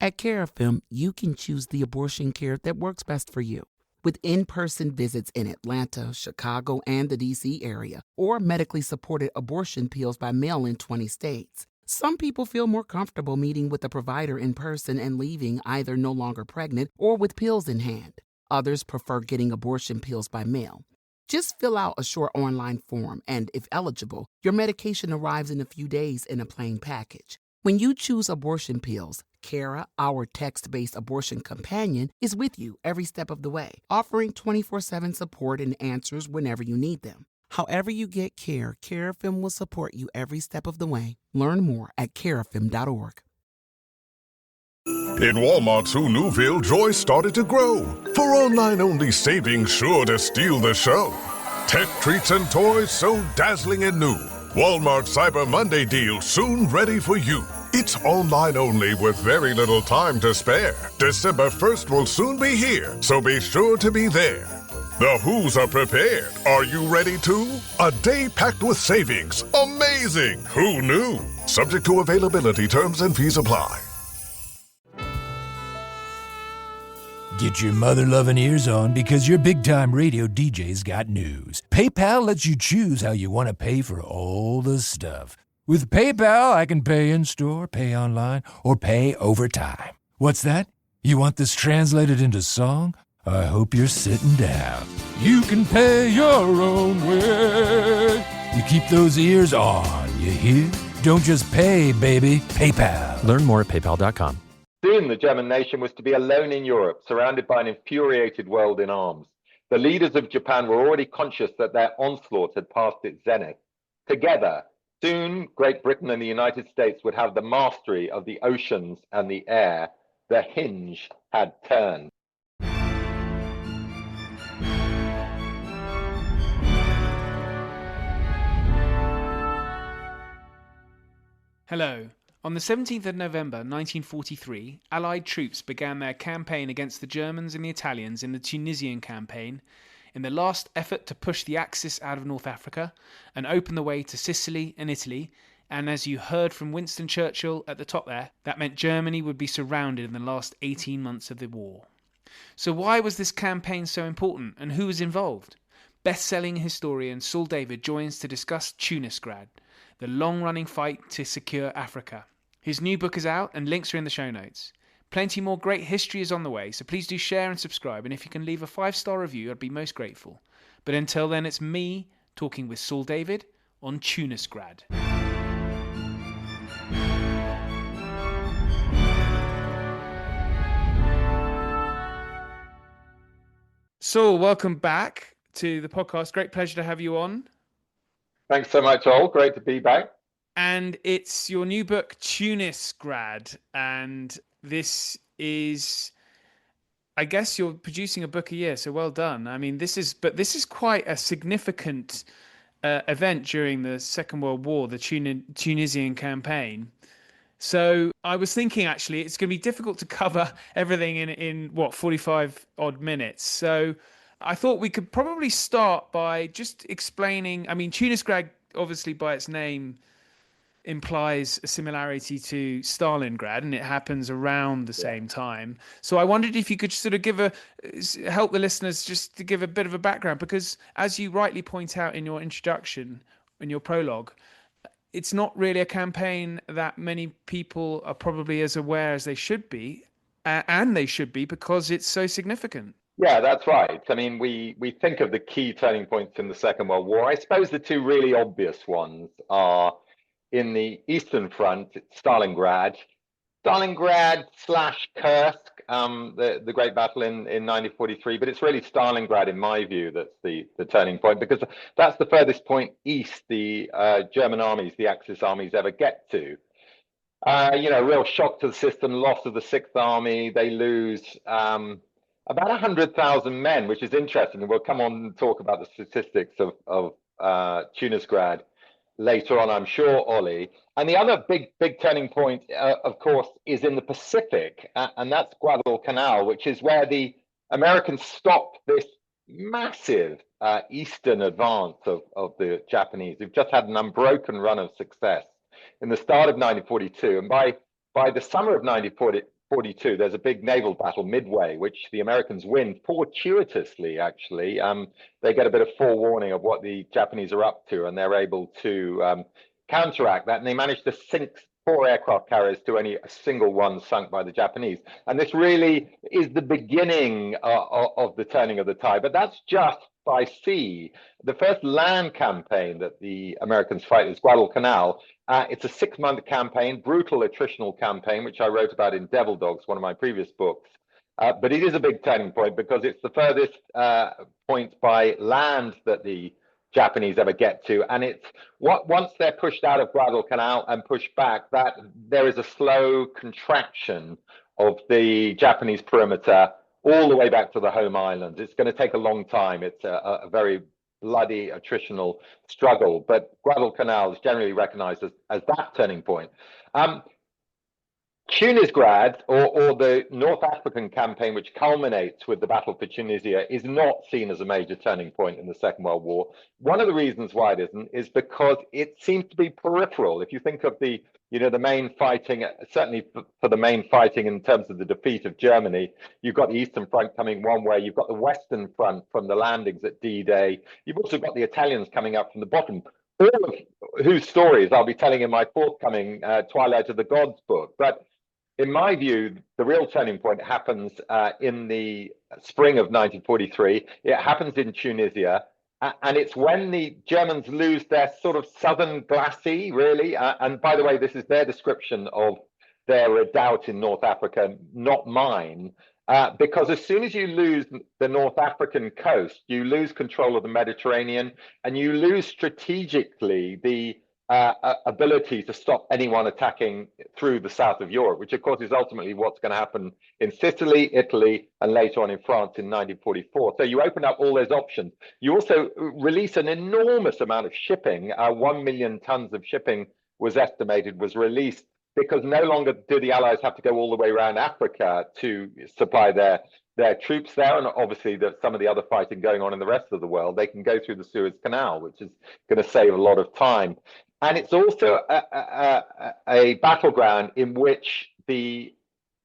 At Carafem, you can choose the abortion care that works best for you. With in-person visits in Atlanta, Chicago, and the D.C. area, or medically supported abortion pills by mail in 20 states. Some people feel more comfortable meeting with a provider in person and leaving either no longer pregnant or with pills in hand. Others prefer getting abortion pills by mail. Just fill out a short online form and, if eligible, your medication arrives in a few days in a plain package. When you choose abortion pills, Cara, our text-based abortion companion, is with you every step of the way, offering 24/7 support and answers whenever you need them. However you get care, Carafem will support you every step of the way. Learn more at carafem.org. In Walmart's Who Newville, joy started to grow. For online-only savings sure to steal the show. Tech treats and toys so dazzling and new. Walmart Cyber Monday deal soon ready for you. It's online only with very little time to spare. December 1st will soon be here, so be sure to be there. The Who's are prepared. Are you ready too? A day packed with savings. Amazing! Who knew? Subject to availability, terms and fees apply. Get your mother-loving ears on because your big-time radio DJ's got news. PayPal lets you choose how you want to pay for all the stuff. With PayPal, I can pay in-store, pay online, or pay over time. What's that? You want this translated into song? I hope you're sitting down. You can pay your own way. You keep those ears on, you hear? Don't just pay, baby. PayPal. Learn more at paypal.com. Soon the German nation was to be alone in Europe, surrounded by an infuriated world in arms. The leaders of Japan were already conscious that their onslaught had passed its zenith. Together, soon Great Britain and the United States would have the mastery of the oceans and the air. The hinge had turned. Hello. On the 17th of November 1943, Allied troops began their campaign against the Germans and the Italians in the Tunisian campaign, in the last effort to push the Axis out of North Africa and open the way to Sicily and Italy. And as you heard from Winston Churchill at the top there, that meant Germany would be surrounded in the last 18 months of the war. So why was this campaign so important, and who was involved? Best-selling historian Saul David joins to discuss Tunisgrad, the long-running fight to secure Africa. His new book is out and links are in the show notes. Plenty more great history is on the way, so please do share and subscribe, and if you can leave a 5-star review, I'd be most grateful. But until then, it's me talking with Saul David on Tunisgrad. Saul, welcome back to the podcast. Great pleasure to have you on. Thanks so much, Ol. Great to be back. And it's your new book, Tunisgrad, and this is, I guess you're producing a book a year, so well done. I mean, this is quite a significant event during the Second World War, the Tunisian campaign. So I was thinking, actually, it's going to be difficult to cover everything in 45 odd minutes. So I thought we could probably start by just explaining, I mean, Tunisgrad, obviously by its name, implies a similarity to Stalingrad, and it happens around the same time. So I wondered if you could sort of help the listeners just to give a bit of a background, because as you rightly point out in your introduction, in your prologue, it's not really a campaign that many people are probably as aware as they should be, and they should be because it's so significant. Yeah, that's right. I mean, we think of the key turning points in the Second World War. I suppose the two really obvious ones are in the Eastern Front, Stalingrad / Kursk, the great battle in 1943. But it's really Stalingrad, in my view, that's the turning point, because that's the furthest point east the German armies, the Axis armies, ever get to. Real shock to the system, loss of the Sixth Army. They lose about 100,000 men, which is interesting. And we'll come on and talk about the statistics of Tunisgrad later on, I'm sure, Ollie. And the other big turning point, of course, is in the Pacific, and that's Guadalcanal, which is where the Americans stopped this massive eastern advance of the Japanese, who've just had an unbroken run of success in the start of 1942. And by the summer of 1942, 1942, there's a big naval battle Midway, which the Americans win fortuitously, actually. They get a bit of forewarning of what the Japanese are up to, and they're able to counteract that, and they manage to sink 4 aircraft carriers to only a single one sunk by the Japanese. And this really is the beginning of the turning of the tide, but that's just by sea. The first land campaign that the Americans fight is Guadalcanal. It's a 6-month campaign, brutal attritional campaign, which I wrote about in Devil Dogs, one of my previous books. But it is a big turning point because it's the furthest point by land that the Japanese ever get to, and it's once they're pushed out of Guadalcanal and pushed back, that there is a slow contraction of the Japanese perimeter all the way back to the home islands. It's going to take a long time. It's a very bloody attritional struggle, but Guadalcanal is generally recognized as that turning point. Tunisgrad, or the North African campaign, which culminates with the Battle for Tunisia, is not seen as a major turning point in the Second World War. One of the reasons why it isn't is because it seems to be peripheral. If you think of the main fighting, certainly for the main fighting in terms of the defeat of Germany, you've got the Eastern Front coming one way, you've got the Western Front from the landings at D-Day, you've also got the Italians coming up from the bottom, all of whose stories I'll be telling in my forthcoming Twilight of the Gods book. But in my view, the real turning point happens in the spring of 1943. It happens in Tunisia, and it's when the Germans lose their sort of southern glacis, really. And by the way, this is their description of their redoubt in North Africa, not mine. Because as soon as you lose the North African coast, you lose control of the Mediterranean, and you lose strategically the ability to stop anyone attacking through the south of Europe, which of course is ultimately what's going to happen in Sicily, Italy, and later on in France in 1944. So you open up all those options. You also release an enormous amount of shipping. 1 million tons of shipping was estimated was released, because no longer do the Allies have to go all the way around Africa to supply their troops there, and obviously some of the other fighting going on in the rest of the world. They can go through the Suez Canal, which is going to save a lot of time. And it's also a battleground in which the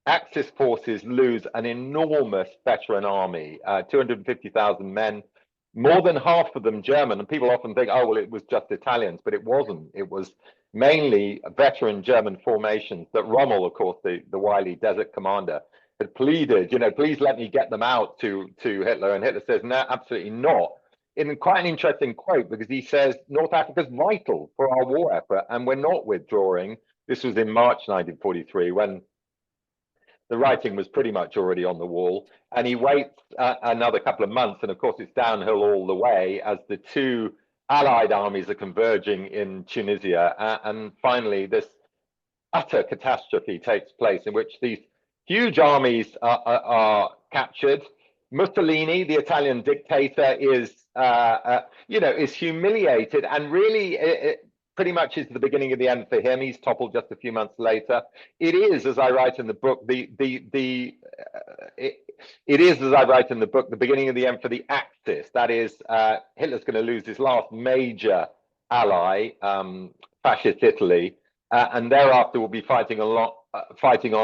Axis forces lose an enormous veteran army, 250,000 men, more than half of them German. And people often think, oh, well, it was just Italians, but it wasn't. It was mainly veteran German formations that Rommel, of course, the wily desert commander, had pleaded, please let me get them out to Hitler. And Hitler says, no, absolutely not. In quite an interesting quote, because he says North Africa is vital for our war effort, and we're not withdrawing. This was in March 1943, when the writing was pretty much already on the wall. And he waits another couple of months, and of course it's downhill all the way as the two Allied armies are converging in Tunisia. And finally, this utter catastrophe takes place in which these huge armies are captured. Mussolini, the Italian dictator, is humiliated, and really it pretty much is the beginning of the end for him. He's toppled just a few months later. It is, as I write in the book, the beginning of the end for the Axis. That is, Hitler's going to lose his last major ally, fascist Italy, and thereafter will be fighting on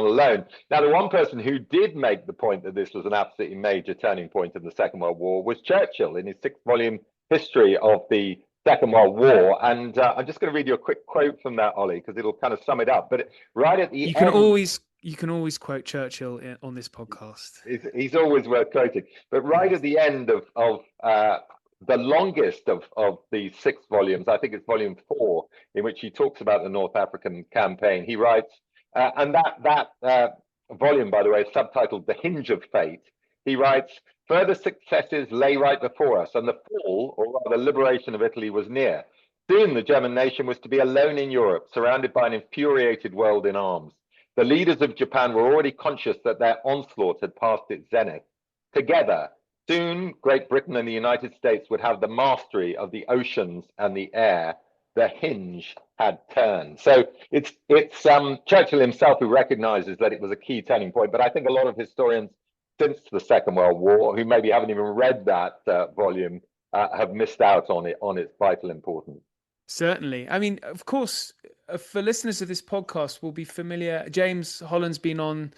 alone. Now, the one person who did make the point that this was an absolutely major turning point in the Second World War was Churchill in his 6-volume history of the Second World War. And I'm just going to read you a quick quote from that, Ollie, because it'll kind of sum it up. But right at the end, you can always quote Churchill on this podcast. He's always worth quoting. But right at the end of the longest of the 6 volumes, I think it's volume 4, in which he talks about the North African campaign, he writes, and that volume, by the way, is subtitled The Hinge of Fate. He writes, further successes lay right before us, and the fall, or rather liberation of Italy, was near. Soon the German nation was to be alone in Europe, surrounded by an infuriated world in arms. The leaders of Japan were already conscious that their onslaught had passed its zenith. Together, soon Great Britain and the United States would have the mastery of the oceans and the air. The hinge had turned. So it's Churchill himself who recognizes that it was a key turning point. But I think a lot of historians since the Second World War, who maybe haven't even read that volume, have missed out on its vital importance. Certainly. I mean, of course, for listeners of this podcast will be familiar. James Holland's been on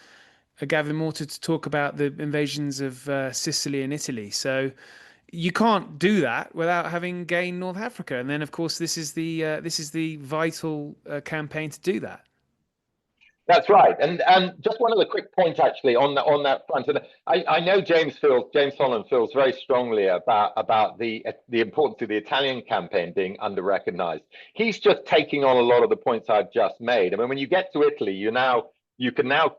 Gavin Mortar to talk about the invasions of Sicily and Italy. So you can't do that without having gained North Africa. And then, of course, this is the vital campaign to do that. That's right, and just one other quick point actually on that front. And I know James Holland feels very strongly about the importance of the Italian campaign being under-recognized. He's just taking on a lot of the points I've just made. I mean, when you get to Italy, you can now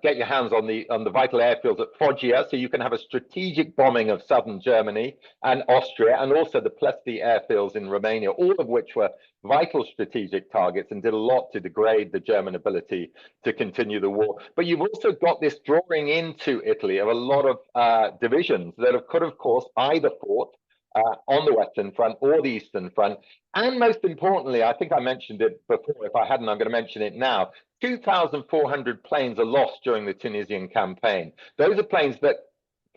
get your hands on the vital airfields at Foggia, so you can have a strategic bombing of southern Germany and Austria, and also the Plesty airfields in Romania, all of which were vital strategic targets and did a lot to degrade the German ability to continue the war. But you've also got this drawing into Italy of a lot of divisions that could, of course, either fought on the Western Front or the Eastern Front. And most importantly, I think I mentioned it before. If I hadn't, I'm going to mention it now. 2,400 planes are lost during the Tunisian campaign. Those are planes that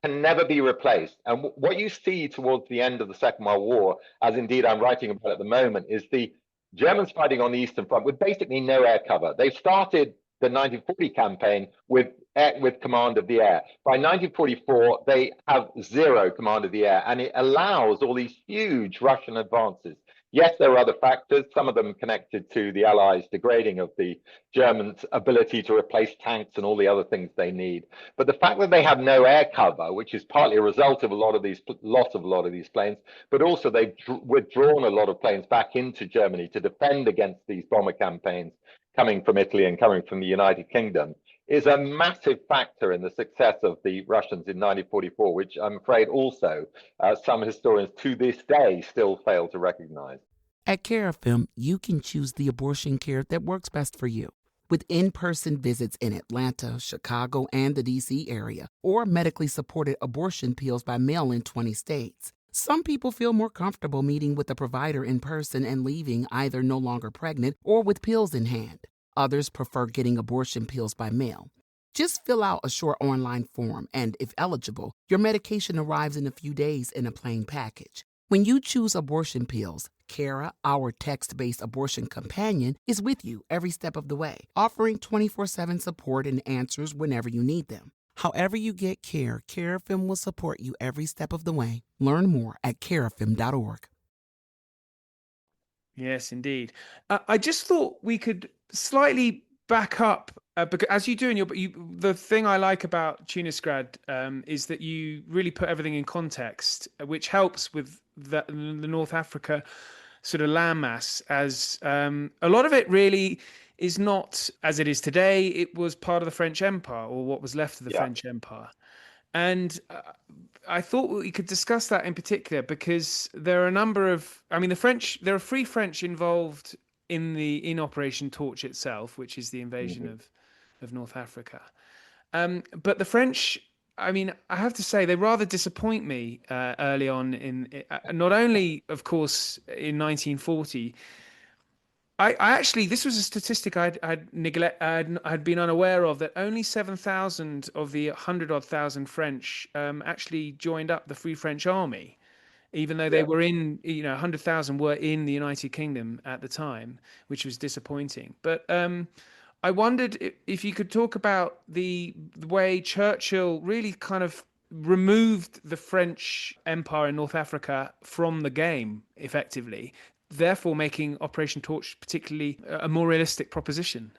can never be replaced. And what you see towards the end of the Second World War, as indeed I'm writing about at the moment, is the Germans fighting on the Eastern Front with basically no air cover. They started the 1940 campaign with command of the air. By 1944, they have zero command of the air, and it allows all these huge Russian advances. Yes, there are other factors, some of them connected to the Allies degrading of the Germans' ability to replace tanks and all the other things they need. But the fact that they have no air cover, which is partly a result of loss of a lot of these planes, but also they've withdrawn a lot of planes back into Germany to defend against these bomber campaigns coming from Italy and coming from the United Kingdom, is a massive factor in the success of the Russians in 1944, which I'm afraid also some historians to this day still fail to recognize. At Carafem, you can choose the abortion care that works best for you. With in-person visits in Atlanta, Chicago, and the D.C. area, or medically supported abortion pills by mail in 20 states. Some people feel more comfortable meeting with a provider in person and leaving either no longer pregnant or with pills in hand. Others prefer getting abortion pills by mail. Just fill out a short online form and, if eligible, your medication arrives in a few days in a plain package. When you choose abortion pills, Cara, our text-based abortion companion, is with you every step of the way, offering 24/7 support and answers whenever you need them. However you get care, Carafem will support you every step of the way. Learn more at carafem.org. Yes, indeed. I just thought we could slightly back up because, as you do in the thing I like about Tunisgrad is that you really put everything in context, which helps with the North Africa sort of landmass. As a lot of it really is not as it is today. It was part of the French Empire, or what was left of the French Empire. And I thought we could discuss that in particular because there are a number of, there are Free French involved in Operation Torch itself, which is the invasion of North Africa. But the French, I have to say, they rather disappoint me early on not only, of course, in 1940. I actually, this was a statistic I'd been unaware of, that only 7,000 of the 100,000 French actually joined up the Free French Army, even though they were 100,000 were in the United Kingdom at the time, which was disappointing. But I wondered if you could talk about the way Churchill really kind of removed the French Empire in North Africa from the game, effectively, therefore making Operation Torch particularly a more realistic proposition.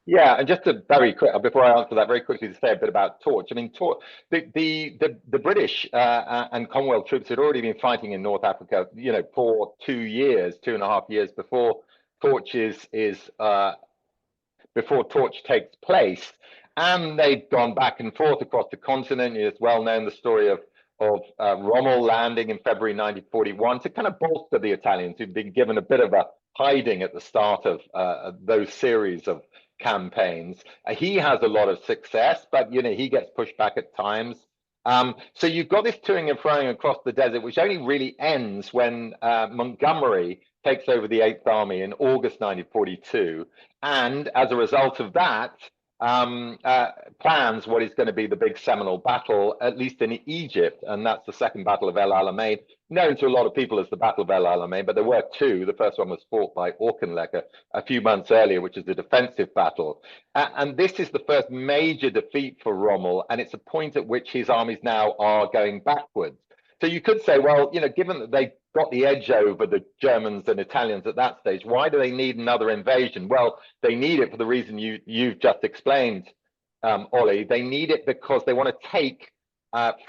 Yeah, and just to very quick, before I answer that, very quickly to say a bit about Torch. The British and Commonwealth troops had already been fighting in North Africa, for 2.5 years before Torch takes place, and they've gone back and forth across the continent. It's well known, the story of Rommel landing in February 1941 to kind of bolster the Italians, who'd been given a bit of a hiding at the start of those series of campaigns. He has a lot of success, but he gets pushed back at times. So you've got this toing and froing across the desert, which only really ends when Montgomery takes over the 8th Army in August 1942. And as a result of that, plans what is going to be the big seminal battle, at least in Egypt, and that's the Second Battle of El Alamein, known to a lot of people as the Battle of El Alamein, but there were two. The first one was fought by Auchinleck a few months earlier, which is the defensive battle. And this is the first major defeat for Rommel, and it's a point at which his armies now are going backwards. So you could say, well, given that they got the edge over the Germans and Italians at that stage, why do they need another invasion? Well, they need it for the reason you've just explained, Ollie. They need it because they want to take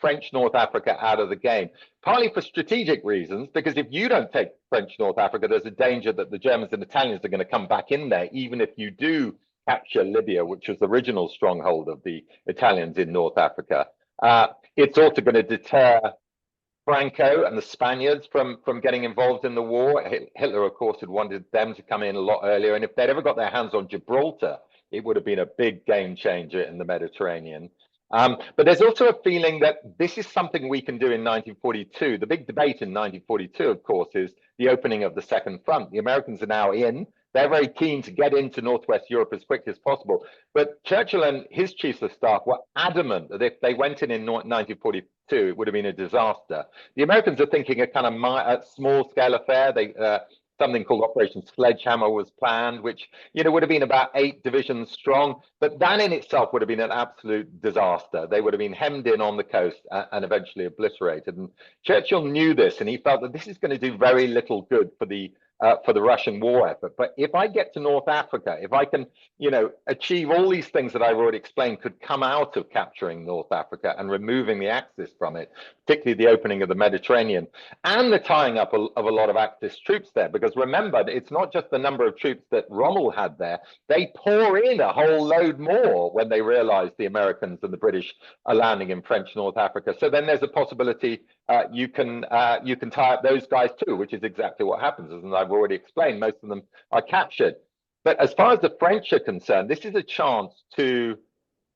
French North Africa out of the game, partly for strategic reasons, because if you don't take French North Africa, there's a danger that the Germans and Italians are going to come back in there, even if you do capture Libya, which was the original stronghold of the Italians in North Africa. It's also going to deter Franco and the Spaniards from getting involved in the war. Hitler, of course, had wanted them to come in a lot earlier, and if they'd ever got their hands on Gibraltar, it would have been a big game changer in the Mediterranean. But there's also a feeling that this is something we can do in 1942. The big debate in 1942, of course, is the opening of the Second Front. The Americans are now in. They're very keen to get into Northwest Europe as quickly as possible. But Churchill and his chiefs of staff were adamant that if they went in 1942, it would have been a disaster. The Americans are thinking a kind of small-scale affair. Something called Operation Sledgehammer was planned, which would have been about 8 divisions strong. But that in itself would have been an absolute disaster. They would have been hemmed in on the coast and eventually obliterated. And Churchill knew this, and he felt that this is going to do very little good for the Russian war effort. But if I get to North Africa, if I can, achieve all these things that I've already explained could come out of capturing North Africa and removing the Axis from it, particularly the opening of the Mediterranean and the tying up of a lot of Axis troops there. Because remember, it's not just the number of troops that Rommel had there. They pour in a whole load more when they realize the Americans and the British are landing in French North Africa. So then there's a possibility you can tie up those guys too, which is exactly what happens. As I've already explained, most of them are captured. But as far as the French are concerned, this is a chance to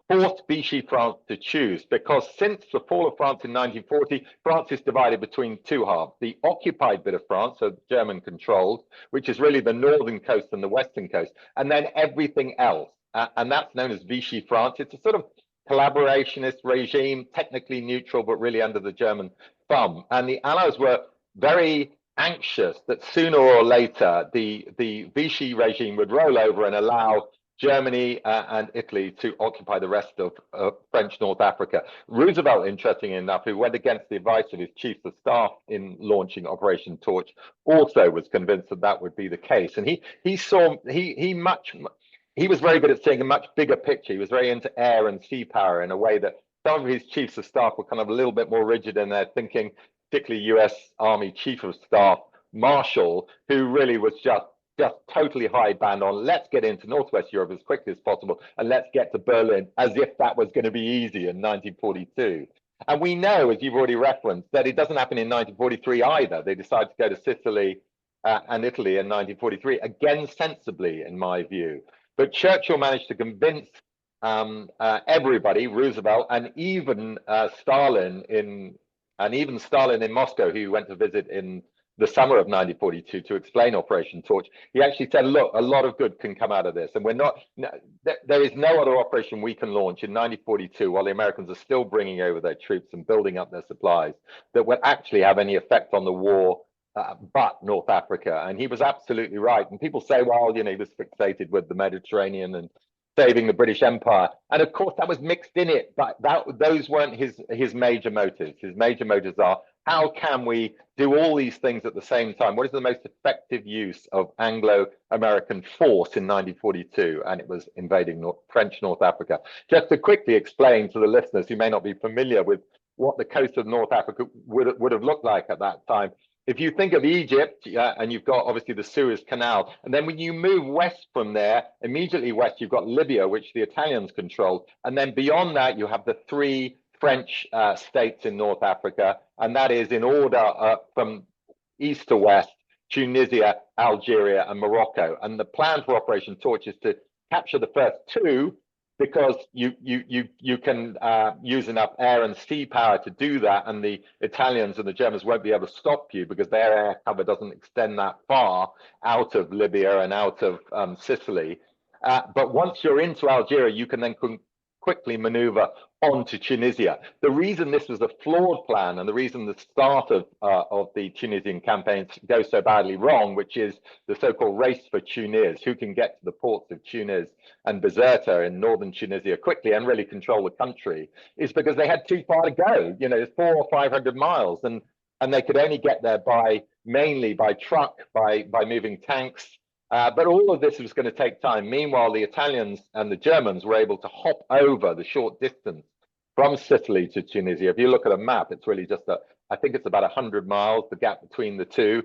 force Vichy France to choose, because since the fall of France in 1940, France is divided between two halves: the occupied bit of France, so German controlled, which is really the northern coast and the western coast, and then everything else, and that's known as Vichy France. It's a sort of collaborationist regime, technically neutral, but really under the German thumb. And the Allies were very anxious that sooner or later the Vichy regime would roll over and allow Germany and Italy to occupy the rest of French North Africa. Roosevelt, interestingly enough, who went against the advice of his chiefs of staff in launching Operation Torch, also was convinced that that would be the case. And he was very good at seeing a much bigger picture. He was very into air and sea power in a way that some of his chiefs of staff were kind of a little bit more rigid in their thinking, particularly US Army Chief of Staff Marshall, who really was just totally high-band on let's get into Northwest Europe as quickly as possible and let's get to Berlin, as if that was going to be easy in 1942. And we know, as you've already referenced, that it doesn't happen in 1943 either. They decide to go to Sicily and Italy in 1943, again sensibly, in my view. But Churchill managed to convince everybody, Roosevelt, and even Stalin in Moscow, who went to visit in the summer of 1942 to explain Operation Torch. He actually said, look, a lot of good can come out of this. And there is no other operation we can launch in 1942 while the Americans are still bringing over their troops and building up their supplies that will actually have any effect on the war but North Africa. And he was absolutely right. And people say, well, he was fixated with the Mediterranean and saving the British Empire. And of course, that was mixed in it, but those weren't his major motives. His major motives are, how can we do all these things at the same time? What is the most effective use of Anglo-American force in 1942? And it was invading French North Africa. Just to quickly explain to the listeners who may not be familiar with what the coast of North Africa would have looked like at that time. If you think of Egypt, and you've got obviously the Suez Canal, and then when you move west from there, immediately west, you've got Libya, which the Italians controlled. And then beyond that, you have the 3 French states in North Africa, and that is in order from east to west: Tunisia, Algeria, and Morocco. And the plan for Operation Torch is to capture the first 2, because you can use enough air and sea power to do that, and the Italians and the Germans won't be able to stop you because their air cover doesn't extend that far out of Libya and out of Sicily. But once you're into Algeria, you can then quickly maneuver onto Tunisia. The reason this was a flawed plan, and the reason the start of the Tunisian campaigns goes so badly wrong, which is the so-called race for Tunis, who can get to the ports of Tunis and Bizerta in northern Tunisia quickly and really control the country, is because they had too far to go. You know, it's 400 or 500 miles, and they could only get there mainly by truck, by moving tanks. But all of this was going to take time. Meanwhile, the Italians and the Germans were able to hop over the short distance from Sicily to Tunisia. If you look at a map, it's really just I think it's about 100 miles, the gap between the two.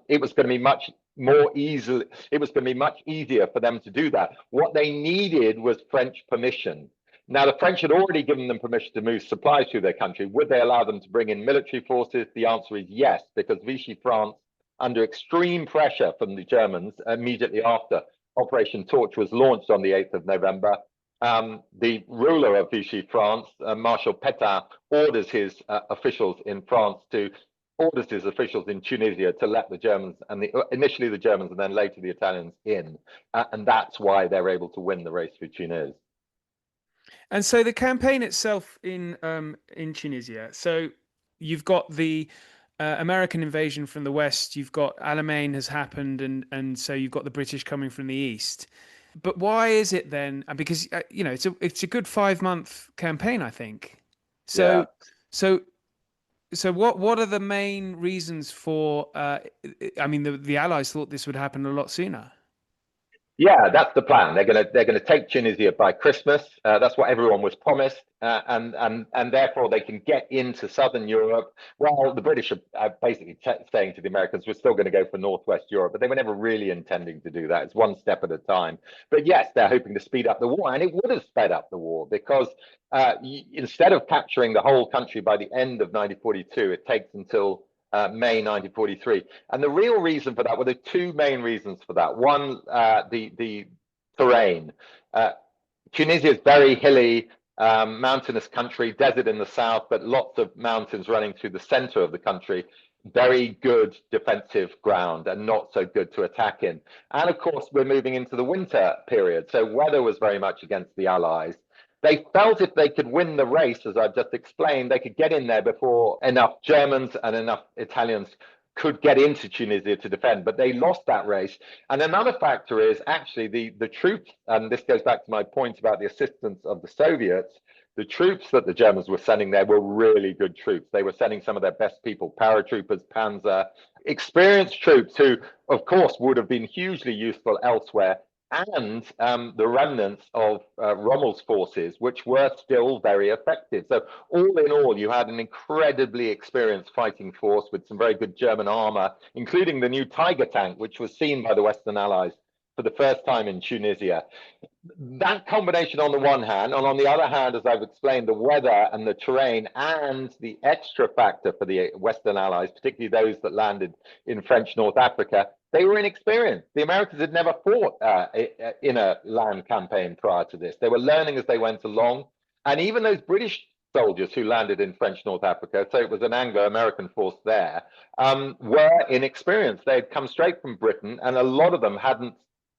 It was going to be much more easily. It was going to be much easier for them to do that. What they needed was French permission. Now, the French had already given them permission to move supplies through their country. Would they allow them to bring in military forces? The answer is yes, because Vichy France, under extreme pressure from the Germans, immediately after Operation Torch was launched on the 8th of November, the ruler of Vichy France, Marshal Pétain, orders his officials in Tunisia to let the Germans, initially the Germans and then later the Italians in. And that's why they're able to win the race for Tunis. And so the campaign itself in Tunisia, so you've got the American invasion from the west, you've got Alamein has happened, and so you've got the British coming from the east. But why is it then? Because it's a good 5-month campaign, I think. So what are the main reasons for? The Allies thought this would happen a lot sooner. Yeah, that's the plan. They're gonna take Tunisia by Christmas. That's what everyone was promised, and therefore they can get into southern Europe. Well, the British are basically saying to the Americans, we're still going to go for northwest Europe, but they were never really intending to do that. It's one step at a time. But yes, they're hoping to speed up the war, and it would have sped up the war because instead of capturing the whole country by the end of 1942, it takes until May 1943. And the real reason for that, well, there are two main reasons for that. One, the terrain. Tunisia is very hilly, mountainous country, desert in the south, but lots of mountains running through the center of the country. Very good defensive ground and not so good to attack in. And of course, we're moving into the winter period. So weather was very much against the Allies. They felt if they could win the race, as I've just explained, they could get in there before enough Germans and enough Italians could get into Tunisia to defend, but they lost that race. And another factor is actually the troops, and this goes back to my point about the assistance of the Soviets, the troops that the Germans were sending there were really good troops. They were sending some of their best people, paratroopers, panzer, experienced troops who, of course, would have been hugely useful elsewhere, and the remnants of Rommel's forces, which were still very effective. So all in all, you had an incredibly experienced fighting force with some very good German armor, including the new Tiger tank, which was seen by the Western Allies for the first time in Tunisia. That combination on the one hand, and on the other hand, as I've explained, the weather and the terrain and the extra factor for the Western Allies, particularly those that landed in French North Africa, they were inexperienced. The Americans had never fought in a land campaign prior to this. They were learning as they went along. And even those British soldiers who landed in French North Africa, so it was an Anglo-American force there, were inexperienced. They had come straight from Britain, and a lot of them hadn't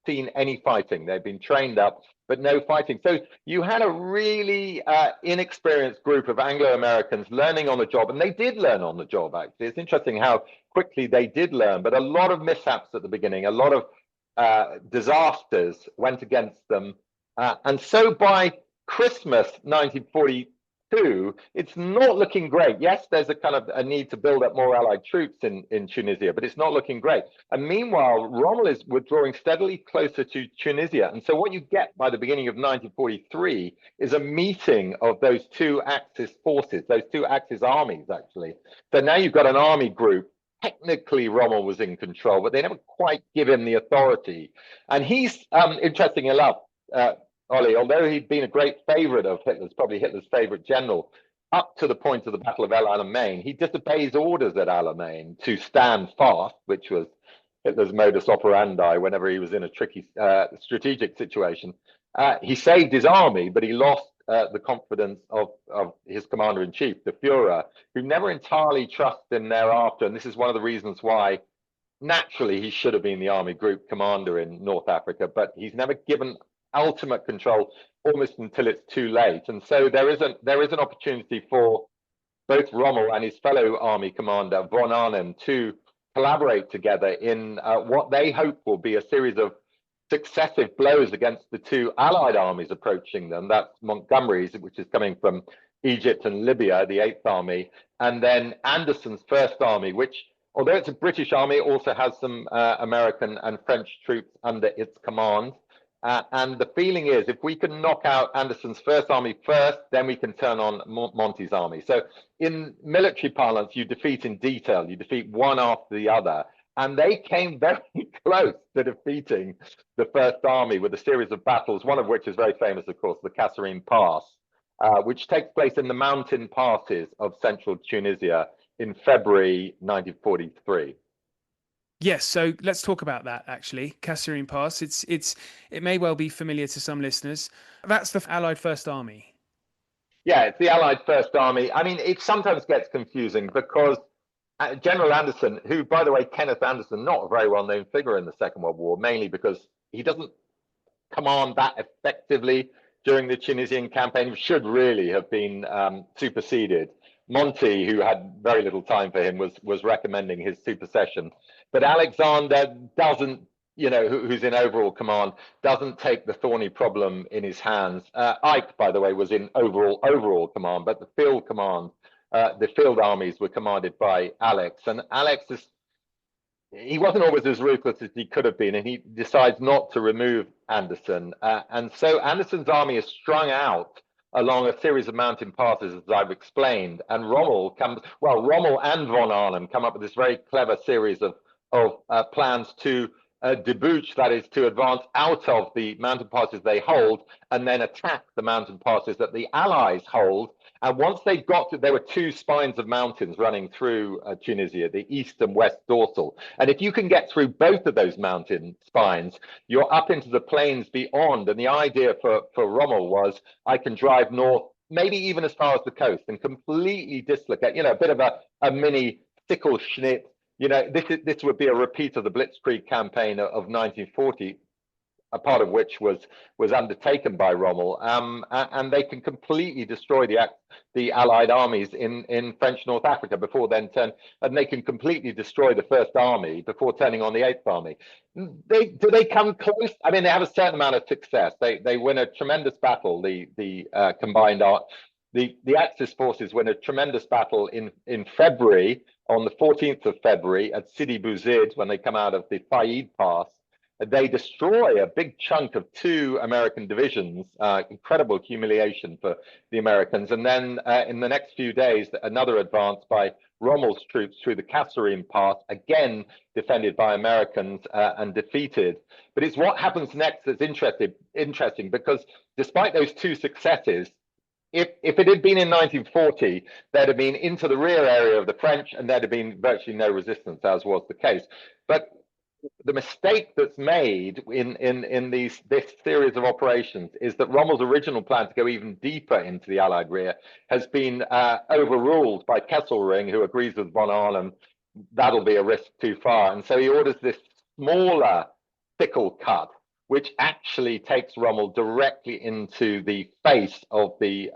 seen any fighting. They'd been trained up, but no fighting. So you had a really inexperienced group of Anglo-Americans learning on the job, and they did learn on the job, actually. It's interesting how quickly they did learn, but a lot of mishaps at the beginning, a lot of disasters went against them. And so by Christmas 1942, it's not looking great. Yes, there's a kind of a need to build up more Allied troops in Tunisia, but it's not looking great. And meanwhile, Rommel is withdrawing steadily closer to Tunisia. And so what you get by the beginning of 1943 is a meeting of those two Axis forces, those two Axis armies, actually. So now you've got an army group. Technically, Rommel was in control, but they never quite give him the authority. And he's, interesting enough, Ollie, although he'd been a great favorite of Hitler's, probably Hitler's favorite general, up to the point of the Battle of El Alamein, he disobeys orders at Alamein to stand fast, which was Hitler's modus operandi whenever he was in a tricky strategic situation. He saved his army, but he lost the confidence of his commander-in-chief, the Führer, who never entirely trusted him thereafter. And this is one of the reasons why naturally he should have been the army group commander in North Africa, but he's never given ultimate control almost until it's too late. And so there is an opportunity for both Rommel and his fellow army commander von Arnim to collaborate together in what they hope will be a series of successive blows against the two allied armies approaching them. That's Montgomery's, which is coming from Egypt and Libya, the Eighth Army, and then Anderson's First Army, which, although it's a British army, it also has some American and French troops under its command. And the feeling is, if we can knock out Anderson's First Army first, then we can turn on Monty's army. So in military parlance, you defeat in detail. You defeat one after the other. And they came very close to defeating the First Army with a series of battles, one of which is very famous, of course, the Kasserine Pass, which takes place in the mountain passes of central Tunisia in February 1943. Yes, so let's talk about that actually. Kasserine Pass. It may well be familiar to some listeners. That's the Allied First Army. Yeah, it's the Allied First Army. I mean, it sometimes gets confusing because General Anderson, who, by the way, Kenneth Anderson, not a very well-known figure in the Second World War, mainly because he doesn't command that effectively during the Tunisian campaign, should really have been superseded. Monty, who had very little time for him, was recommending his supersession. But Alexander doesn't, who's in overall command, doesn't take the thorny problem in his hands. Ike, by the way, was in overall command, but the field command, the field armies were commanded by Alex. And Alex he wasn't always as ruthless as he could have been, and he decides not to remove Anderson. And so Anderson's army is strung out along a series of mountain passes, as I've explained. And Rommel and von Arnim come up with this very clever series of plans to debouch, that is, to advance out of the mountain passes they hold and then attack the mountain passes that the Allies hold. And once they got to, there were two spines of mountains running through Tunisia, the east and west dorsal. And if you can get through both of those mountain spines, you're up into the plains beyond. And the idea for Rommel was, I can drive north, maybe even as far as the coast, and completely dislocate, a bit of a mini sickle schnitt. This would be a repeat of the Blitzkrieg campaign of 1940, a part of which was undertaken by Rommel, and they can completely destroy the Allied armies in French North Africa before then and they can completely destroy the First Army before turning on the Eighth Army. Do they come close? I mean, they have a certain amount of success. They win a tremendous battle. The combined art. The Axis forces win a tremendous battle in February, on the 14th of February at Sidi Bouzid, when they come out of the Faïd Pass. They destroy a big chunk of two American divisions, incredible humiliation for the Americans. And then in the next few days, another advance by Rommel's troops through the Kasserine Pass, again defended by Americans and defeated. But it's what happens next that's interesting, because despite those two successes, if it had been in 1940, there'd have been into the rear area of the French, and there'd have been virtually no resistance, as was the case. But the mistake that's made in this series of operations is that Rommel's original plan to go even deeper into the Allied rear has been overruled by Kesselring, who agrees with von Arnim. That'll be a risk too far. And so he orders this smaller sickle cut, which actually takes Rommel directly into the face of the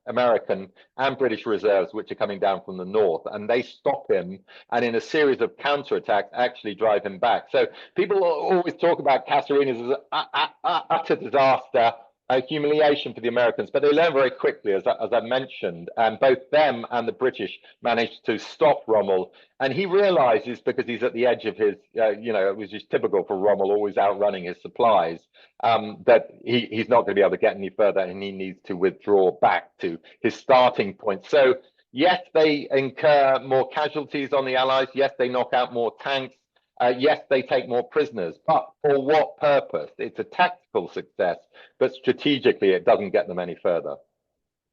American and British reserves, which are coming down from the north. And they stop him, and in a series of counterattacks, actually drive him back. So people always talk about Kasserine as an utter disaster, a humiliation for the Americans, but they learn very quickly, as I mentioned, and both them and the British managed to stop Rommel. And he realizes, because he's at the edge of his, it was just typical for Rommel, always outrunning his supplies, that he's not going to be able to get any further, and he needs to withdraw back to his starting point. So yes, they incur more casualties on the Allies. Yes, they knock out more tanks. Yes, they take more prisoners, but for what purpose? It's a tactical success, but strategically, it doesn't get them any further.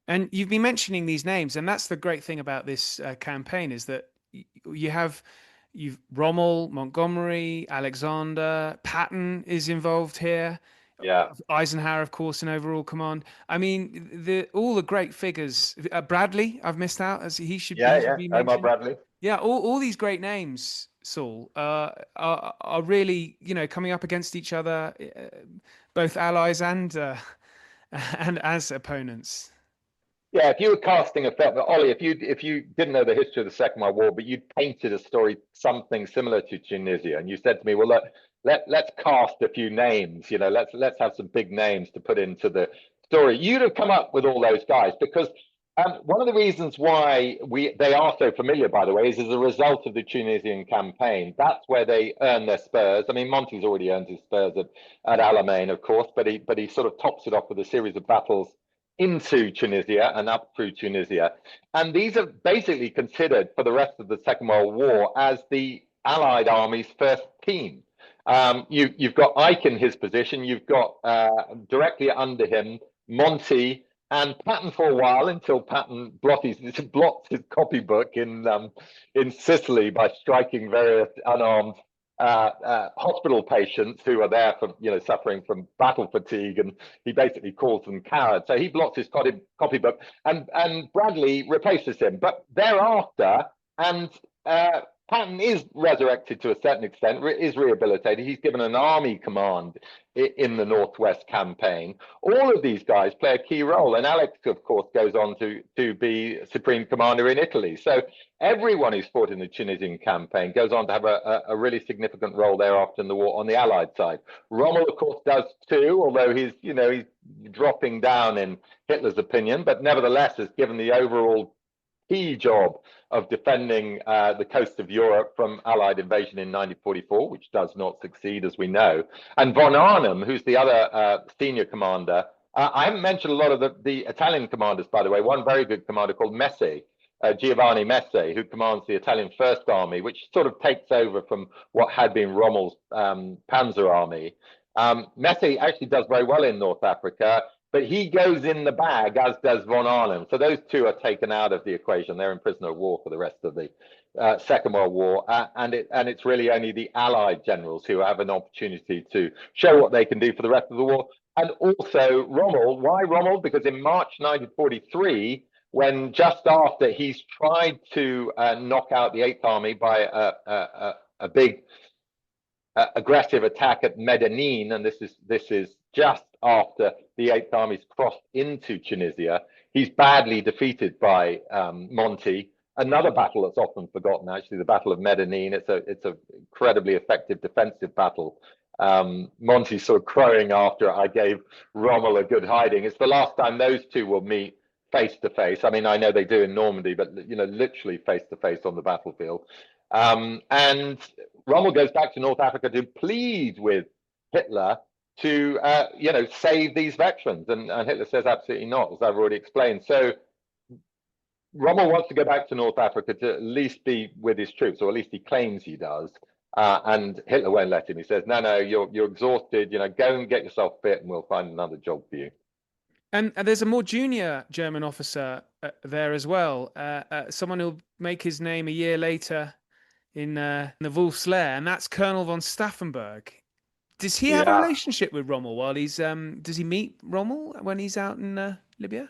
And you've been mentioning these names, and that's the great thing about this campaign, is that you've Rommel, Montgomery, Alexander, Patton is involved here. Yeah, Eisenhower, of course, in overall command. I mean, all the great figures. Bradley, I've missed out, as he should be. Omar Bradley. Yeah, all these great names. Saul, are really, coming up against each other, both allies and and as opponents. Yeah, if you were casting a film, Ollie, if you didn't know the history of the Second World War, but you painted a story something similar to Tunisia, and you said to me, well, look, let's cast a few names, let's have some big names to put into the story. You'd have come up with all those guys because one of the reasons why they are so familiar, by the way, is as a result of the Tunisian campaign. That's where they earn their spurs. I mean, Monty's already earned his spurs at Alamein, of course, but he sort of tops it off with a series of battles into Tunisia and up through Tunisia. And these are basically considered for the rest of the Second World War as the Allied army's first team. You've got Ike in his position. You've got directly under him Monty and Patton for a while until Patton blots his copybook in Sicily by striking various unarmed hospital patients who are there for suffering from battle fatigue, and he basically calls them cowards. So he blots his copybook, and Bradley replaces him. But thereafter, and Patton is resurrected to a certain extent, is rehabilitated. He's given an army command in the Northwest campaign. All of these guys play a key role, and Alex, of course, goes on to be supreme commander in Italy. So everyone who's fought in the Tunisian campaign goes on to have a really significant role thereafter in the war on the Allied side. Rommel, of course, does too, although he's dropping down in Hitler's opinion, but nevertheless has given the overall key job of defending the coast of Europe from Allied invasion in 1944, which does not succeed, as we know. And von Arnim, who's the other senior commander, I haven't mentioned a lot of the Italian commanders, by the way. One very good commander called Messe, Giovanni Messe, who commands the Italian First Army, which sort of takes over from what had been Rommel's Panzer Army. Messe actually does very well in North Africa, but he goes in the bag, as does von Arnim. So those two are taken out of the equation. They're in prisoner of war for the rest of the Second World War. And it's really only the Allied generals who have an opportunity to show what they can do for the rest of the war. And also Rommel. Why Rommel? Because in March 1943, when just after he's tried to knock out the Eighth Army by a big aggressive attack at Medellin, and this is just after the Eighth Army's crossed into Tunisia, he's badly defeated by Monty. Another battle that's often forgotten, actually, the Battle of Medellin. It's a incredibly effective defensive battle. Monty's sort of crowing after I gave Rommel a good hiding. It's the last time those two will meet face to face. I mean, I know they do in Normandy, but literally face to face on the battlefield. And Rommel goes back to North Africa to plead with Hitler to save these veterans, and Hitler says absolutely not, as I've already explained. So Rommel wants to go back to North Africa to at least be with his troops, or at least he claims he does, and Hitler won't let him. He says, no, you're exhausted, go and get yourself fit and we'll find another job for you. And there's a more junior German officer there as well, someone who'll make his name a year later in the Wolf's Lair, and that's Colonel von Stauffenberg. Does he have a relationship with Rommel while he's does he meet Rommel when he's out in Libya?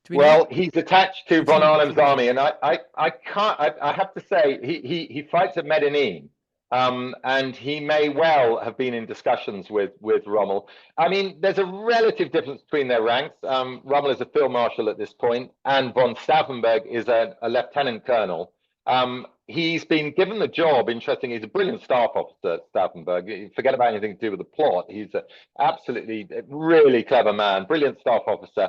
Well, he's attached to von Arnim's army, and I have to say he fights at Medellin, and he may well have been in discussions with Rommel. I mean, there's a relative difference between their ranks. Rommel is a field marshal at this point, and von Stauffenberg is a lieutenant colonel. He's been given the job. Interesting. He's a brilliant staff officer, Stauffenberg. Forget about anything to do with the plot. He's a absolutely really clever man, brilliant staff officer.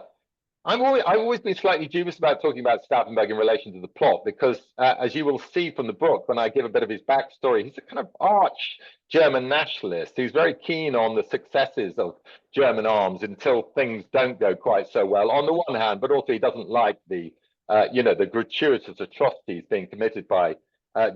I've always been slightly dubious about talking about Stauffenberg in relation to the plot because, as you will see from the book, when I give a bit of his backstory, he's a kind of arch German nationalist who's very keen on the successes of German arms until things don't go quite so well, on the one hand, but also he doesn't like the gratuitous atrocities being committed by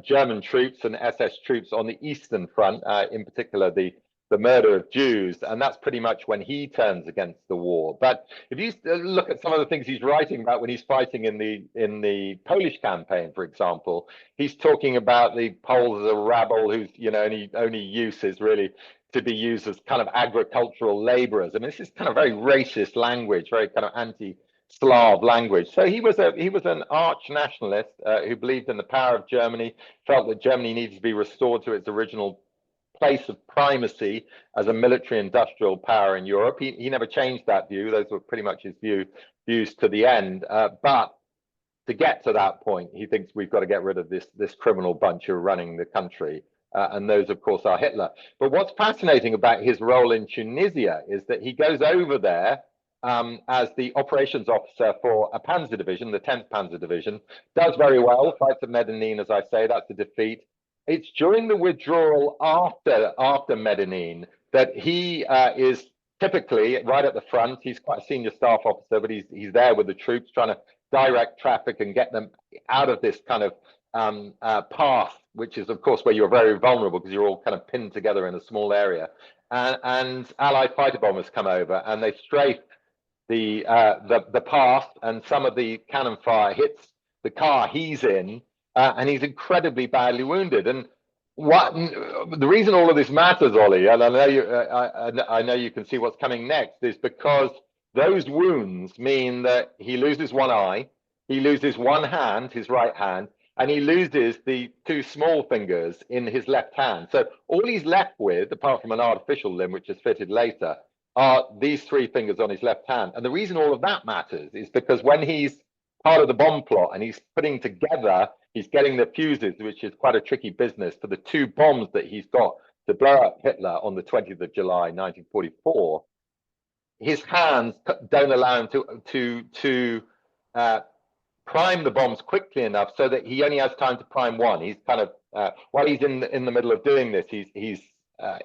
German troops and SS troops on the Eastern Front, in particular the murder of Jews, and that's pretty much when he turns against the war. But if you look at some of the things he's writing about when he's fighting in the Polish campaign, for example, he's talking about the Poles as a rabble whose only use is really to be used as kind of agricultural laborers. I mean, this is kind of very racist language, very kind of anti Slav language. So he was an arch nationalist who believed in the power of Germany, felt that Germany needs to be restored to its original place of primacy as a military industrial power in Europe. He never changed that view. Those were pretty much his views to the end. But to get to that point, he thinks we've got to get rid of this criminal bunch who are running the country. And those, of course, are Hitler. But what's fascinating about his role in Tunisia is that he goes over there as the operations officer for a panzer division, the 10th Panzer Division, does very well, fights at Medellin, as I say, that's a defeat. It's during the withdrawal after Medellin that he is typically right at the front. He's quite a senior staff officer, but he's there with the troops trying to direct traffic and get them out of this kind of path, which is, of course, where you're very vulnerable because you're all kind of pinned together in a small area. And Allied fighter bombers come over and they strafe the path, and some of the cannon fire hits the car he's in, and he's incredibly badly wounded. And the reason all of this matters, Ollie, and I know you can see what's coming next, is because those wounds mean that he loses one eye, he loses one hand, his right hand, and he loses the two small fingers in his left hand. So all he's left with, apart from an artificial limb, which is fitted later, are these three fingers on his left hand. And the reason all of that matters is because when he's part of the bomb plot and he's putting together, he's getting the fuses, which is quite a tricky business, for the two bombs that he's got to blow up Hitler on the 20th of July, 1944, his hands don't allow him to prime the bombs quickly enough so that he only has time to prime one. He's kind of, while he's in the middle of doing this, he's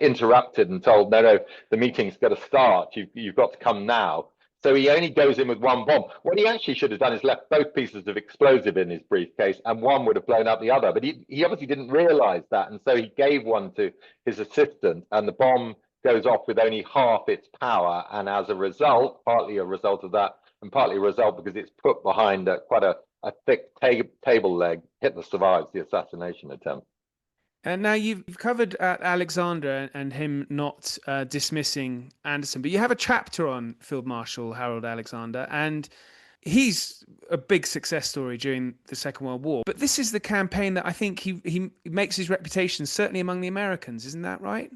interrupted and told, no, the meeting's got to start. You've got to come now. So he only goes in with one bomb. What he actually should have done is left both pieces of explosive in his briefcase, and one would have blown up the other. But he obviously didn't realize that, and so he gave one to his assistant, and the bomb goes off with only half its power. And as a result, partly a result of that, and partly a result because it's put behind quite a thick table leg, Hitler survives the assassination attempt. And now you've covered Alexander and him not dismissing Anderson, but you have a chapter on Field Marshal Harold Alexander, and he's a big success story during the Second World War. But this is the campaign that I think he makes his reputation, certainly among the Americans. Isn't that right?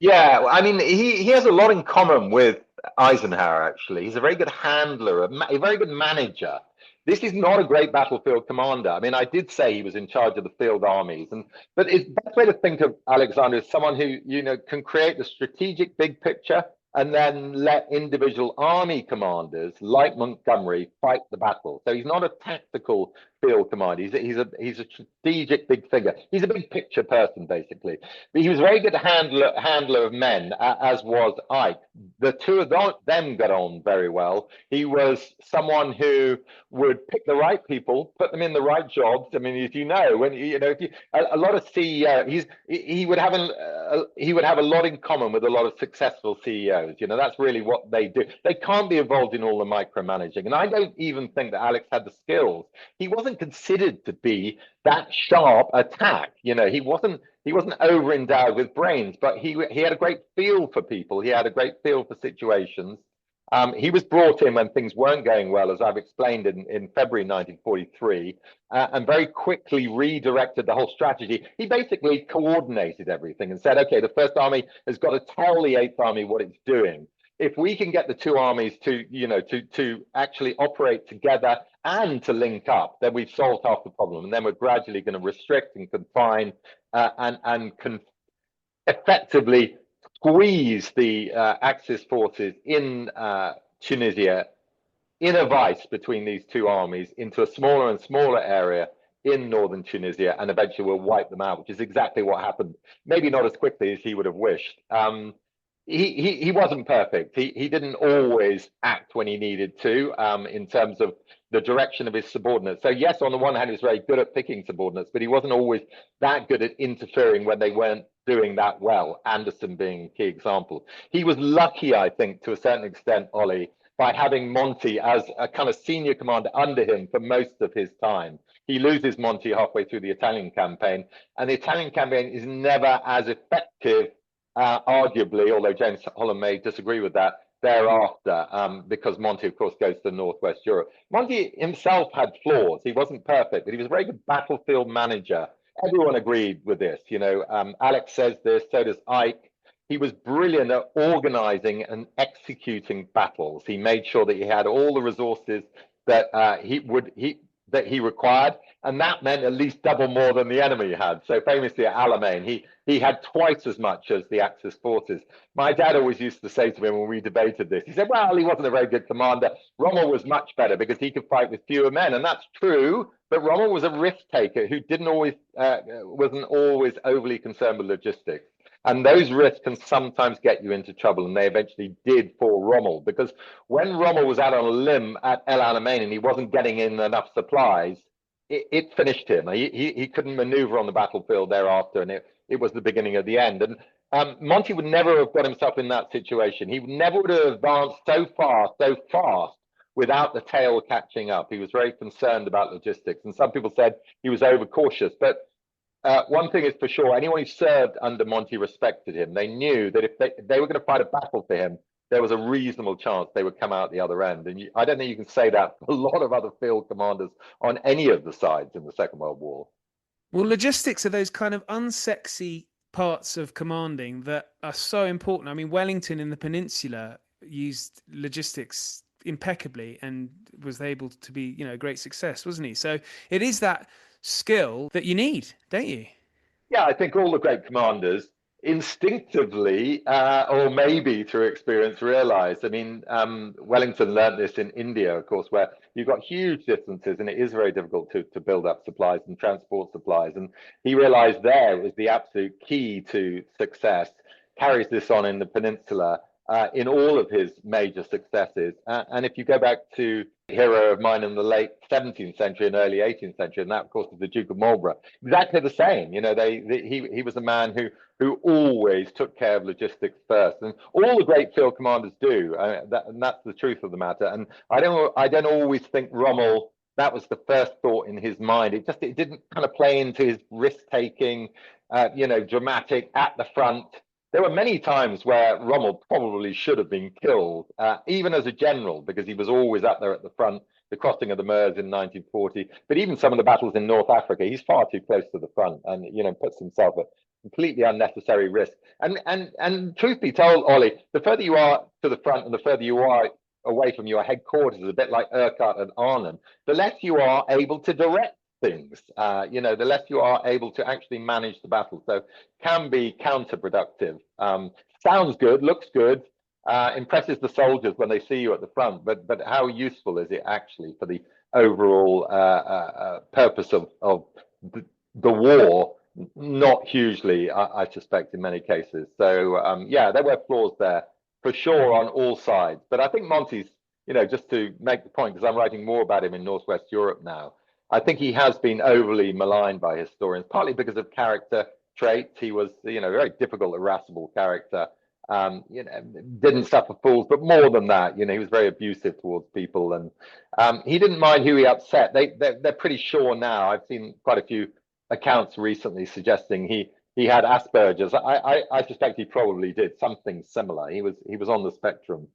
Yeah, I mean, he has a lot in common with Eisenhower, actually. He's a very good handler, a very good manager. This is not a great battlefield commander. I mean, I did say he was in charge of the field armies, but the best way to think of Alexander is someone who, can create the strategic big picture and then let individual army commanders like Montgomery fight the battle. So he's not a tactical field commander. He's a strategic big figure. He's a big picture person, basically. But he was a very good handler of men, as was Ike. The two of them got on very well. He was someone who would pick the right people, put them in the right jobs. I mean, as you know, when a lot of CEOs, he would have a lot in common with a lot of successful CEOs. That's really what they do. They can't be involved in all the micromanaging, and I don't even think that Alex had the skills. He wasn't considered to be that sharp attack. He wasn't over endowed with brains, but he had a great feel for people. He had a great feel for situations. He was brought in when things weren't going well, as I've explained in February 1943, and very quickly redirected the whole strategy. He basically coordinated everything and said, okay, the First Army has got to tell the Eighth Army what it's doing. If we can get the two armies to actually operate together and to link up, then we've solved half the problem. And then we're gradually going to restrict and confine and effectively squeeze the Axis forces in Tunisia in a vice between these two armies into a smaller and smaller area in northern Tunisia, and eventually we'll wipe them out, which is exactly what happened. Maybe not as quickly as he would have wished. He wasn't perfect. He didn't always act when he needed to in terms of the direction of his subordinates. So yes, on the one hand, he was very good at picking subordinates, but he wasn't always that good at interfering when they weren't doing that well, Anderson being a key example. He was lucky, I think, to a certain extent, Ollie, by having Monty as a kind of senior commander under him for most of his time. He loses Monty halfway through the Italian campaign, and the Italian campaign is never as effective, arguably, although James Holland may disagree with that, thereafter, because Monty, of course, goes to Northwest Europe. Monty himself had flaws. He wasn't perfect, but he was a very good battlefield manager. Everyone agreed with this. Alex says this, so does Ike. He was brilliant at organizing and executing battles. He made sure that he had all the resources that he required, and that meant at least double more than the enemy had. So famously at Alamein, he had twice as much as the Axis forces. My dad always used to say to me when we debated this, he said, well, he wasn't a very good commander. Rommel was much better because he could fight with fewer men, and that's true. But Rommel was a risk taker who wasn't always overly concerned with logistics. And those risks can sometimes get you into trouble, and they eventually did for Rommel, because when Rommel was out on a limb at El Alamein and he wasn't getting in enough supplies, it finished him. He couldn't maneuver on the battlefield thereafter, and it was the beginning of the end. And Monty would never have got himself in that situation. He never would have advanced so fast without the tail catching up. He was very concerned about logistics, and some people said he was overcautious, but one thing is for sure, anyone who served under Monty respected him. They knew that if they were going to fight a battle for him, there was a reasonable chance they would come out the other end. And I don't think you can say that for a lot of other field commanders on any of the sides in the Second World War. Well, logistics are those kind of unsexy parts of commanding that are so important. I mean, Wellington in the Peninsula used logistics impeccably and was able to be, a great success, wasn't he? So it is that skill that you need, don't you? Yeah, I think all the great commanders instinctively, or maybe through experience, realized. I mean, Wellington learned this in India, of course, where you've got huge distances and it is very difficult to build up supplies and transport supplies. And he realized there was the absolute key to success. Carries this on in the peninsula in all of his major successes. And if you go back to a hero of mine in the late 17th century and early 18th century, and that, of course, is the Duke of Marlborough, exactly the same. He was a man who always took care of logistics first, and all the great field commanders do. And that's the truth of the matter. And I don't always think Rommel, that was the first thought in his mind. It didn't kind of play into his risk-taking, dramatic at the front. There were many times where Rommel probably should have been killed, even as a general, because he was always up there at the front, the crossing of the Meuse in 1940. But even some of the battles in North Africa, he's far too close to the front and, puts himself at completely unnecessary risk. And truth be told, Ollie, the further you are to the front and the further you are away from your headquarters, a bit like Urquhart and Arnhem, the less you are able to direct things, the less you are able to actually manage the battle. So can be counterproductive. Sounds good, looks good, impresses the soldiers when they see you at the front, but how useful is it actually for the overall purpose of the war? Not hugely, I suspect, in many cases. So there were flaws there for sure on all sides. But I think Monty's, just to make the point, because I'm writing more about him in Northwest Europe now, I think he has been overly maligned by historians, partly because of character traits. He was, a very difficult, irascible character. Didn't suffer fools, but more than that, he was very abusive towards people, and he didn't mind who he upset. They're pretty sure now. I've seen quite a few accounts recently suggesting he had Asperger's. I suspect he probably did something similar. He was on the spectrum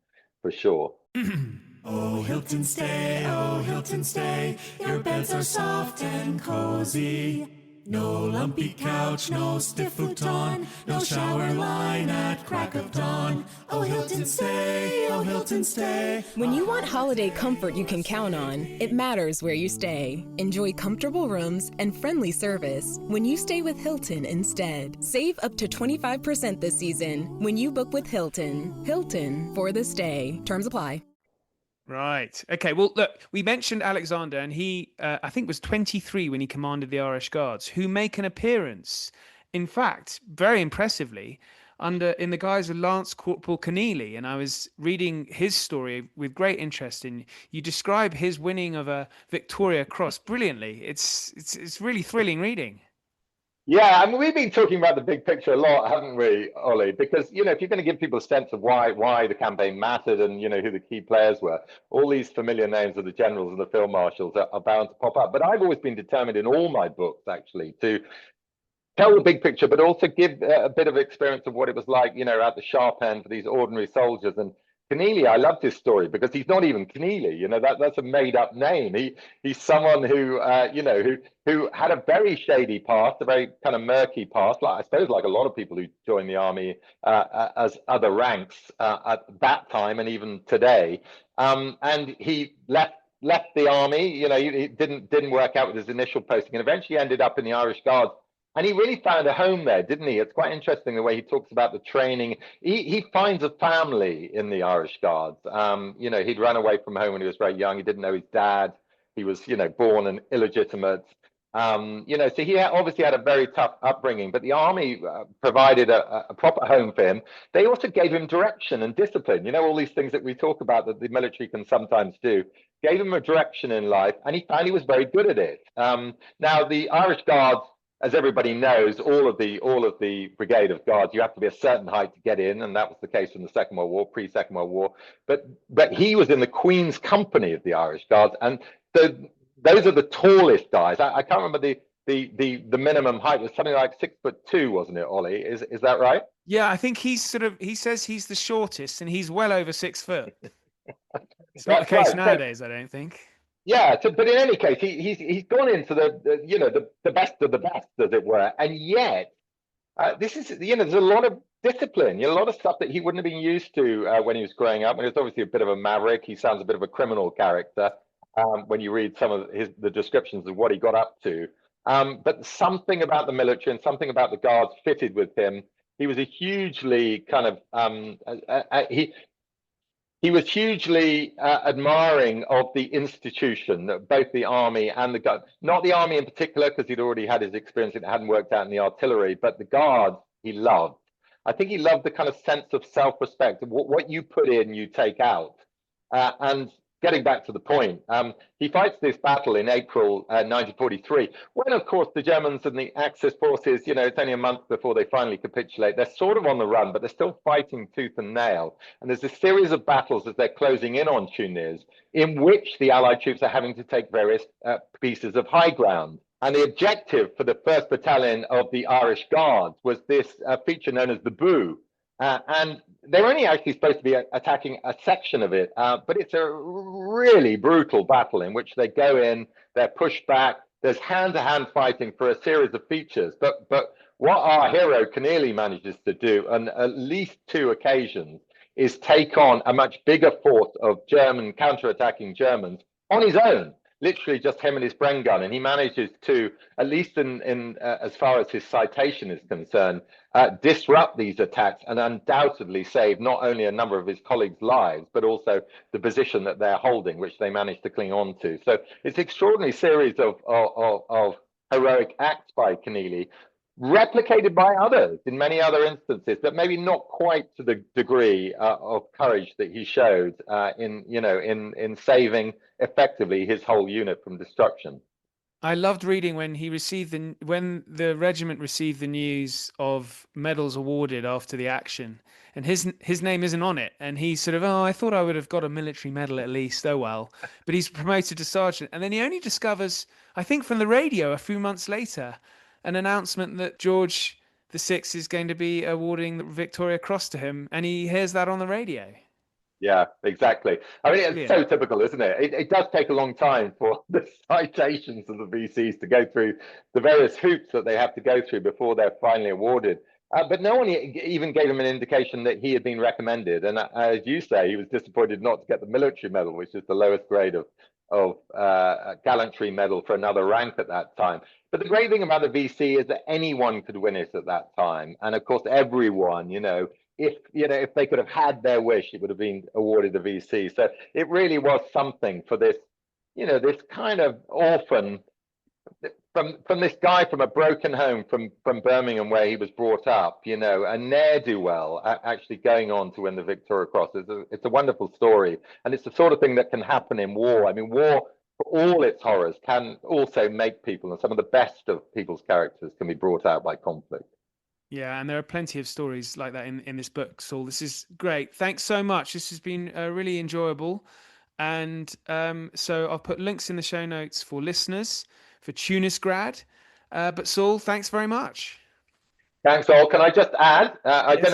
for sure. Oh, Hilton stay, your beds are soft and cozy. No lumpy couch, no stiff futon, no shower line at crack of dawn. Oh, Hilton stay. When you want holiday comfort you can count on, it matters where you stay. Enjoy comfortable rooms and friendly service when you stay with Hilton instead. Save up to 25% this season when you book with Hilton. Hilton for the stay. Terms apply. Right. Okay. Well, look, we mentioned Alexander, and he, I think, was 23 when he commanded the Irish Guards, who make an appearance, in fact, very impressively, in the guise of Lance Corporal Keneally. And I was reading his story with great interest. And you describe his winning of a Victoria Cross brilliantly. It's really thrilling reading. Yeah, I mean, we've been talking about the big picture a lot, haven't we, Ollie? Because, if you're going to give people a sense of why the campaign mattered and, who the key players were, all these familiar names of the generals and the field marshals are bound to pop up. But I've always been determined in all my books, actually, to tell the big picture, but also give a bit of experience of what it was like, at the sharp end for these ordinary soldiers. And Keneally, I love this story because he's not even Keneally. That's a made-up name. He's someone who who had a very shady past, a very kind of murky past. Like I suppose, like a lot of people who join the army as other ranks at that time and even today. And he left the army. He didn't work out with his initial posting, and eventually ended up in the Irish Guards. And he really found a home there, didn't he? It's quite interesting the way he talks about the training. He finds a family in the Irish Guards. He'd run away from home when he was very young. He didn't know his dad. He was, born an illegitimate. So he obviously had a very tough upbringing, but the army provided a proper home for him. They also gave him direction and discipline. All these things that we talk about that the military can sometimes do. Gave him a direction in life, and he found he was very good at it. Now, the Irish Guards, as everybody knows, all of the brigade of guards, you have to be a certain height to get in, and that was the case in the Second World War, pre-Second World War. But he was in the Queen's company of the Irish Guards, and those are the tallest guys. I can't remember the minimum height was something like 6'2", wasn't it, Ollie? Is that right? Yeah, I think he says he's the shortest, and he's well over 6 foot. It's not the case nowadays, I don't think. Yeah, but in any case, he's gone into the best of the best, as it were, and yet this is there's a lot of discipline, a lot of stuff that he wouldn't have been used to when he was growing up. And he was obviously a bit of a maverick. He sounds a bit of a criminal character when you read some of the descriptions of what he got up to. But something about the military and something about the guards fitted with him. He was a hugely kind of he was hugely admiring of the institution, both the army and the guards. Not the army in particular, because he'd already had his experience. It hadn't worked out in the artillery, but the guards he loved. I think he loved the kind of sense of self-respect. What you put in, you take out. And getting back to the point, he fights this battle in April 1943, when, of course, the Germans and the Axis forces, it's only a month before they finally capitulate. They're sort of on the run, but they're still fighting tooth and nail. And there's a series of battles as they're closing in on Tunis, in which the Allied troops are having to take various pieces of high ground. And the objective for the 1st Battalion of the Irish Guards was this feature known as the Boo. And they're only actually supposed to be attacking a section of it, but it's a really brutal battle in which they go in, they're pushed back, there's hand-to-hand fighting for a series of features. But what our hero Keneally manages to do on at least 2 occasions is take on a much bigger force of German counter-attacking Germans on his own. Literally just him and his Bren gun, and he manages to, at least in as far as his citation is concerned, disrupt these attacks and undoubtedly save not only a number of his colleagues' lives, but also the position that they're holding, which they managed to cling on to. So it's an extraordinary series of heroic acts by Keneally, replicated by others in many other instances, but maybe not quite to the degree of courage that he showed in saving effectively his whole unit from destruction. I loved reading when the regiment received the news of medals awarded after the action, and his name isn't on it, and he's sort of, I thought I would have got a military medal at least, oh well, but he's promoted to sergeant, and then he only discovers, I think from the radio a few months later, an announcement that George VI is going to be awarding the Victoria Cross to him, and he hears that on the radio. Yeah, exactly. I mean, it's so typical, isn't it? It does take a long time for the citations of the VCs to go through the various hoops that they have to go through before they're finally awarded. But no one even gave him an indication that he had been recommended. And as you say, he was disappointed not to get the military medal, which is the lowest grade of gallantry medal for another rank at that time. But the great thing about the VC is that anyone could win it at that time. And of course, everyone, if they could have had their wish, it would have been awarded the VC. So it really was something for this, this kind of orphan from this guy from a broken home from Birmingham where he was brought up, a ne'er-do-well actually going on to win the Victoria Cross. It's a wonderful story. And it's the sort of thing that can happen in war. I mean, war, for all its horrors, can also make people, and some of the best of people's characters can be brought out by conflict. Yeah, and there are plenty of stories like that in this book, Saul. This is great. Thanks so much. This has been really enjoyable. And so I'll put links in the show notes for listeners, for Tunisgrad. But Saul, thanks very much. Thanks, all. Can I just add? I Yes. don't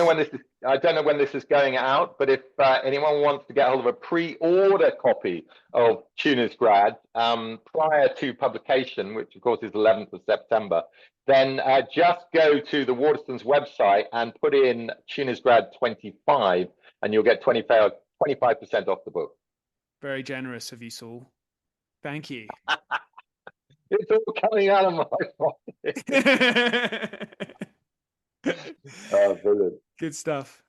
know when this is going out, but if anyone wants to get hold of a pre-order copy of Tunisgrad prior to publication, which of course is 11th of September, then just go to the Waterstones website and put in Tunisgrad 25, and you'll get 25% off the book. Very generous of you, Saul. Thank you. It's all coming out of my pocket. Oh, brilliant. Good stuff.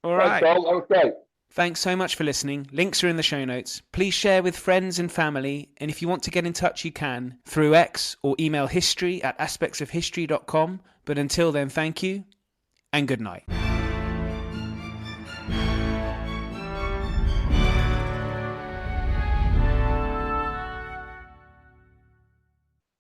All right. Thanks, Saul. Okay. Thanks so much for listening. Links are in the show notes. Please share with friends and family. And if you want to get in touch, you can through X or email history@aspectsofhistory.com. But until then, thank you and good night.